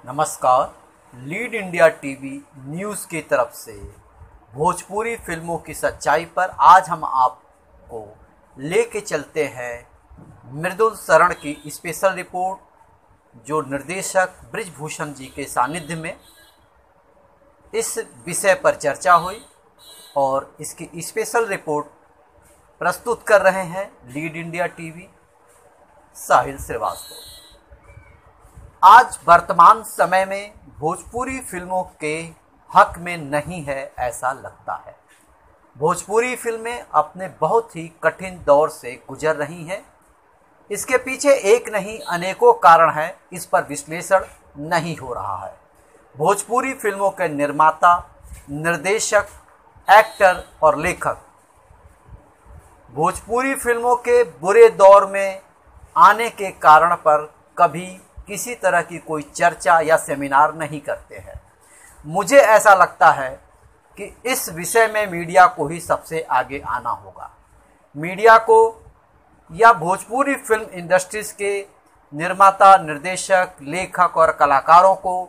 नमस्कार। Lead India TV news की तरफ से भोजपुरी फिल्मों की सच्चाई पर आज हम आपको लेके चलते हैं मृदुल शरण की स्पेशल रिपोर्ट, जो निर्देशक ब्रिजभूषण जी के सानिध्य में इस विषय पर चर्चा हुई और इसकी स्पेशल रिपोर्ट प्रस्तुत कर रहे हैं लीड इंडिया टीवी साहिल श्रीवास्तव। आज वर्तमान समय में भोजपुरी फिल्मों के हक में नहीं है ऐसा लगता है। भोजपुरी फिल्में अपने बहुत ही कठिन दौर से गुजर रही हैं। इसके पीछे एक नहीं अनेकों कारण हैं, इस पर विश्लेषण नहीं हो रहा है। भोजपुरी फिल्मों के निर्माता, निर्देशक, एक्टर और लेखक भोजपुरी फिल्मों के बुरे दौर में आने के कारण पर कभी किसी तरह की कोई चर्चा या सेमिनार नहीं करते हैं। मुझे ऐसा लगता है कि इस विषय में मीडिया को ही सबसे आगे आना होगा। मीडिया को या भोजपुरी फिल्म इंडस्ट्रीज के निर्माता, निर्देशक, लेखक और कलाकारों को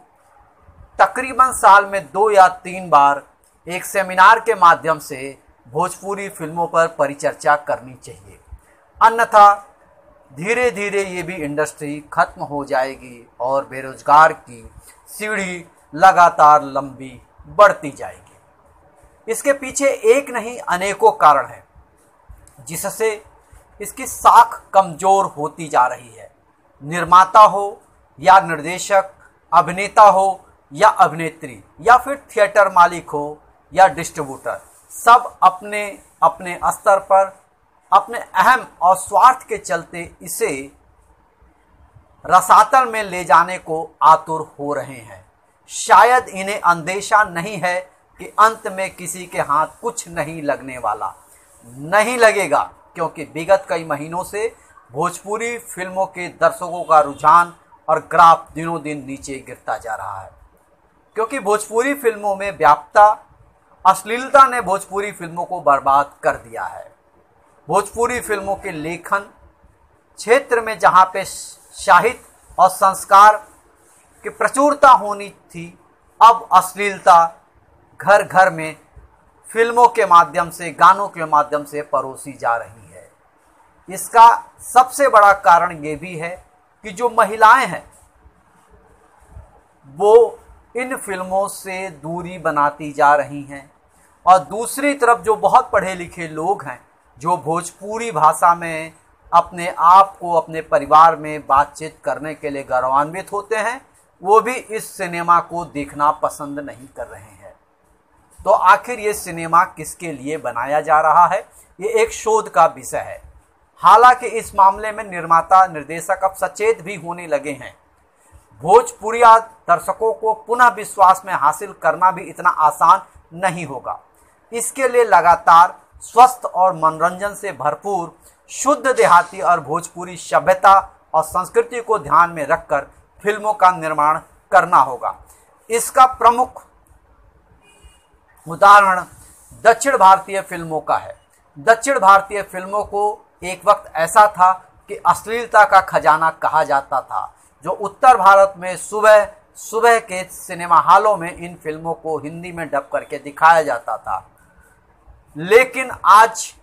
तकरीबन साल में 2 या 3 बार एक सेमिनार के माध्यम से भोजपुरी फिल्मों पर परिचर्चा करनी चाहिए। अन्यथा धीरे धीरे ये भी इंडस्ट्री खत्म हो जाएगी और बेरोजगार की सीढ़ी लगातार लंबी बढ़ती जाएगी। इसके पीछे एक नहीं अनेकों कारण हैं, जिससे इसकी साख कमजोर होती जा रही है। निर्माता हो या निर्देशक, अभिनेता हो या अभिनेत्री, या फिर थिएटर मालिक हो या डिस्ट्रीब्यूटर, सब अपने अपने स्तर पर अपने अहम और स्वार्थ के चलते इसे रसातल में ले जाने को आतुर हो रहे हैं। शायद इन्हें अंदेशा नहीं है कि अंत में किसी के हाथ कुछ नहीं लगने वाला। नहीं लगेगा, क्योंकि विगत कई महीनों से भोजपुरी फिल्मों के दर्शकों का रुझान और ग्राफ दिनों दिन नीचे गिरता जा रहा है। क्योंकि भोजपुरी फिल्मों में व्यापकता, अश्लीलता ने भोजपुरी फिल्मों को बर्बाद कर दिया है। भोजपुरी फिल्मों के लेखन क्षेत्र में जहाँ पे साहित्य और संस्कार की प्रचुरता होनी थी, अब अश्लीलता घर घर में फिल्मों के माध्यम से, गानों के माध्यम से परोसी जा रही है। इसका सबसे बड़ा कारण ये भी है कि जो महिलाएं हैं वो इन फिल्मों से दूरी बनाती जा रही हैं, और दूसरी तरफ जो बहुत पढ़े लिखे लोग हैं, जो भोजपुरी भाषा में अपने आप को अपने परिवार में बातचीत करने के लिए गौरवान्वित होते हैं, वो भी इस सिनेमा को देखना पसंद नहीं कर रहे हैं। तो आखिर ये सिनेमा किसके लिए बनाया जा रहा है, ये एक शोध का विषय है। हालांकि इस मामले में निर्माता, निर्देशक अब सचेत भी होने लगे हैं। भोजपुरिया दर्शकों को पुनः विश्वास में हासिल करना भी इतना आसान नहीं होगा। इसके लिए लगातार स्वस्थ और मनोरंजन से भरपूर शुद्ध देहाती और भोजपुरी सभ्यता और संस्कृति को ध्यान में रखकर फिल्मों का निर्माण करना होगा। इसका प्रमुख उदाहरण दक्षिण भारतीय फिल्मों का है। दक्षिण भारतीय फिल्मों को एक वक्त ऐसा था कि अश्लीलता का खजाना कहा जाता था, जो उत्तर भारत में सुबह सुबह के सिनेमा हॉलों में इन फिल्मों को हिंदी में डब करके दिखाया जाता था। लेकिन आज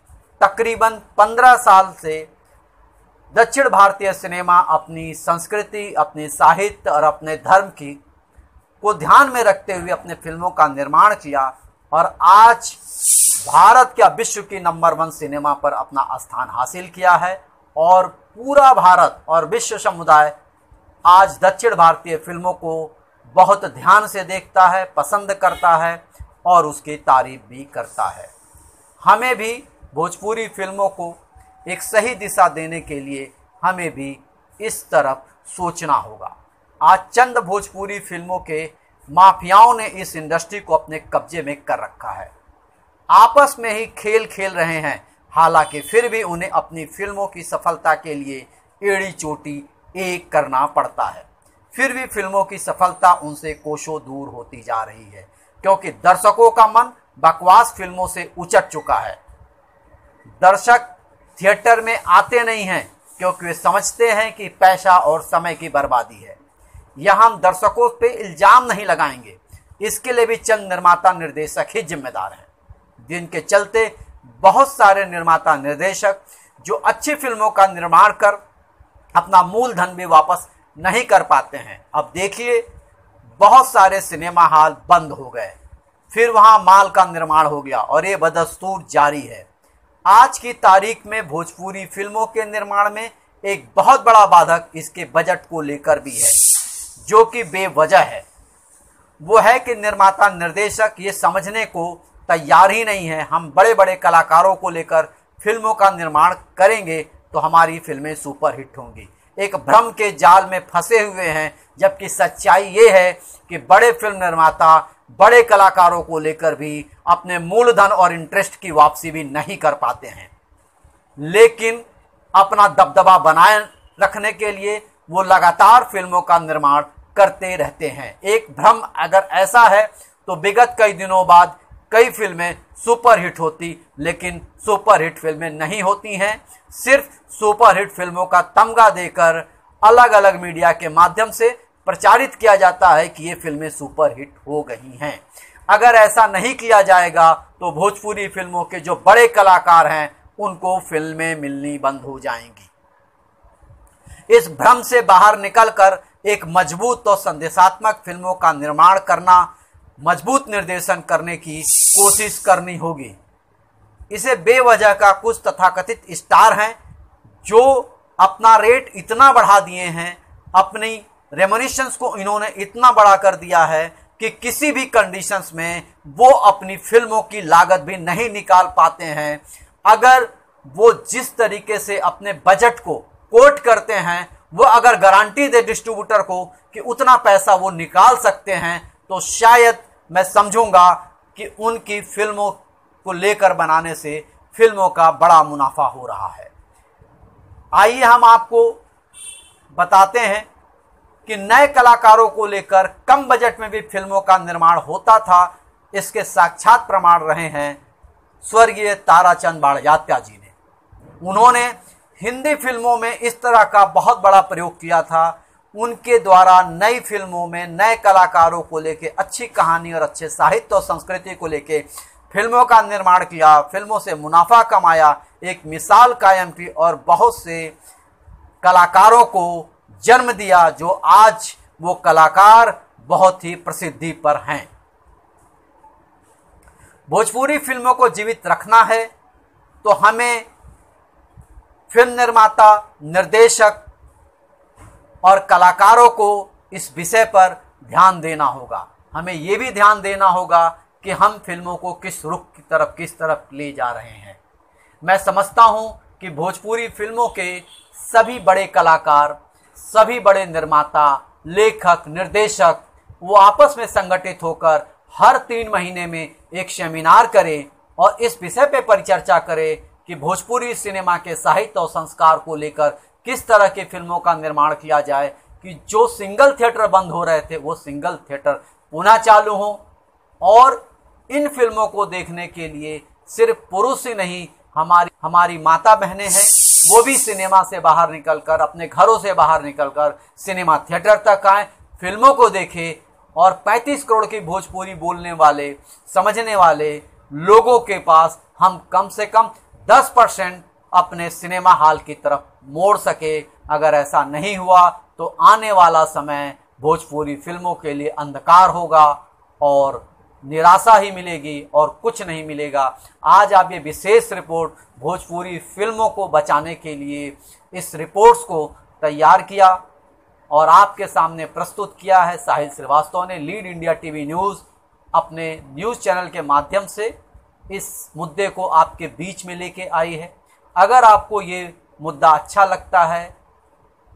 तकरीबन 15 साल से दक्षिण भारतीय सिनेमा अपनी संस्कृति, अपने साहित्य और अपने धर्म की को ध्यान में रखते हुए अपने फिल्मों का निर्माण किया, और आज भारत का विश्व की नंबर 1 सिनेमा पर अपना स्थान हासिल किया है। और पूरा भारत और विश्व समुदाय आज दक्षिण भारतीय फिल्मों को बहुत ध्यान से देखता है, पसंद करता है और उसकी तारीफ भी करता है। हमें भी भोजपुरी फिल्मों को एक सही दिशा देने के लिए हमें भी इस तरफ सोचना होगा। आज चंद भोजपुरी फिल्मों के माफियाओं ने इस इंडस्ट्री को अपने कब्जे में कर रखा है। आपस में ही खेल खेल रहे हैं, हालांकि फिर भी उन्हें अपनी फिल्मों की सफलता के लिए एड़ी चोटी एक करना पड़ता है। फिर भी फिल्मों की सफलता उनसे कोसों दूर होती जा रही है, क्योंकि दर्शकों का मन बकवास फिल्मों से उचट चुका है। दर्शक थिएटर में आते नहीं हैं क्योंकि वे समझते हैं कि पैसा और समय की बर्बादी है। या हम दर्शकों पे इल्जाम नहीं लगाएंगे, इसके लिए भी चंद निर्माता निर्देशक ही जिम्मेदार हैं, जिनके चलते बहुत सारे निर्माता निर्देशक जो अच्छी फिल्मों का निर्माण कर अपना मूलधन भी वापस नहीं कर पाते हैं। अब देखिए, बहुत सारे सिनेमा हॉल बंद हो गए, फिर वहां माल का निर्माण हो गया और ये बदस्तूर जारी है। आज की तारीख में भोजपुरी फिल्मों के निर्माण में एक बहुत बड़ा बाधक इसके बजट को लेकर भी है, जो कि बेवजह है। वो है कि निर्माता निर्देशक ये समझने को तैयार ही नहीं है, हम बड़े बड़े कलाकारों को लेकर फिल्मों का निर्माण करेंगे तो हमारी फिल्में सुपरहिट होंगी। एक भ्रम के जाल में फंसे हुए हैं, जबकि सच्चाई ये है कि बड़े फिल्म निर्माता बड़े कलाकारों को लेकर भी अपने मूलधन और इंटरेस्ट की वापसी भी नहीं कर पाते हैं, लेकिन अपना दबदबा बनाए रखने के लिए वो लगातार फिल्मों का निर्माण करते रहते हैं। एक भ्रम अगर ऐसा है तो विगत कई दिनों बाद कई फिल्में सुपरहिट होती, लेकिन सुपरहिट फिल्में नहीं होती हैं। सिर्फ सुपरहिट फिल्मों का तमगा देकर अलग अलग मीडिया के माध्यम से प्रचारित किया जाता है कि ये फिल्में सुपरहिट हो गई हैं। अगर ऐसा नहीं किया जाएगा तो भोजपुरी फिल्मों के जो बड़े कलाकार हैं उनको फिल्में मिलनी बंद हो जाएंगी। इस भ्रम से बाहर निकलकर एक मजबूत और संदेशात्मक फिल्मों का निर्माण करना, मजबूत निर्देशन करने की कोशिश करनी होगी। इसे बेवजह का कुछ तथाकथित स्टार हैं जो अपना रेट इतना बढ़ा दिए हैं, अपनी रेमोनेशंस को इन्होंने इतना बड़ा कर दिया है कि किसी भी कंडीशंस में वो अपनी फिल्मों की लागत भी नहीं निकाल पाते हैं। अगर वो जिस तरीके से अपने बजट को कोट करते हैं, वो अगर गारंटी दे डिस्ट्रीब्यूटर को कि उतना पैसा वो निकाल सकते हैं, तो शायद मैं समझूंगा कि उनकी फिल्मों को लेकर बनाने से फिल्मों का बड़ा मुनाफा हो रहा है। आइए हम आपको बताते हैं कि नए कलाकारों को लेकर कम बजट में भी फिल्मों का निर्माण होता था। इसके साक्षात प्रमाण रहे हैं स्वर्गीय ताराचंद बाड़जात्या जी ने। उन्होंने हिंदी फिल्मों में इस तरह का बहुत बड़ा प्रयोग किया था। उनके द्वारा नई फिल्मों में नए कलाकारों को लेके अच्छी कहानी और अच्छे साहित्य और संस्कृति को लेके फिल्मों का निर्माण किया, फिल्मों से मुनाफा कमाया, एक मिसाल कायम की और बहुत से कलाकारों को जन्म दिया, जो आज वो कलाकार बहुत ही प्रसिद्धि पर हैं। भोजपुरी फिल्मों को जीवित रखना है तो हमें फिल्म निर्माता, निर्देशक और कलाकारों को इस विषय पर ध्यान देना होगा। हमें ये भी ध्यान देना होगा कि हम फिल्मों को किस रुख की तरफ, किस तरफ ले जा रहे हैं। मैं समझता हूँ कि भोजपुरी फिल्मों के सभी बड़े कलाकार, सभी बड़े निर्माता, लेखक, निर्देशक वो आपस में संगठित होकर हर 3 महीने में एक सेमिनार करें और इस विषय पर परिचर्चा करें कि भोजपुरी सिनेमा के साहित्य और संस्कार को लेकर किस तरह की फिल्मों का निर्माण किया जाए कि जो सिंगल थिएटर बंद हो रहे थे वो सिंगल थिएटर पुनः चालू हों, और इन फिल्मों को देखने के लिए सिर्फ पुरुष ही नहीं, हमारी माता बहनें हैं, वो भी सिनेमा से बाहर निकलकर, अपने घरों से बाहर निकलकर सिनेमा थिएटर तक आए, फिल्मों को देखें और 35 करोड़ की भोजपुरी बोलने वाले, समझने वाले लोगों के पास हम कम से कम 10% अपने सिनेमा हॉल की तरफ मोड़ सके। अगर ऐसा नहीं हुआ तो आने वाला समय भोजपुरी फिल्मों के लिए अंधकार होगा और निराशा ही मिलेगी और कुछ नहीं मिलेगा। आज आप ये विशेष रिपोर्ट भोजपुरी फिल्मों को बचाने के लिए इस रिपोर्ट्स को तैयार किया और आपके सामने प्रस्तुत किया है साहिल श्रीवास्तव ने। लीड इंडिया टीवी न्यूज़ अपने न्यूज़ चैनल के माध्यम से इस मुद्दे को आपके बीच में लेके आई है। अगर आपको ये मुद्दा अच्छा लगता है,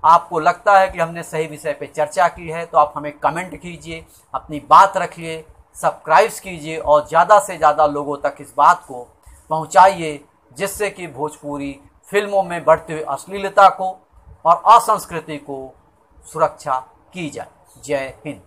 आपको लगता है कि हमने सही विषय पे चर्चा की है, तो आप हमें कमेंट कीजिए, अपनी बात रखिए, सब्सक्राइब कीजिए और ज़्यादा से ज़्यादा लोगों तक इस बात को पहुंचाइए, जिससे कि भोजपुरी फिल्मों में बढ़ती हुई अश्लीलता को और असंस्कृति को सुरक्षा की जाए। जय हिंद।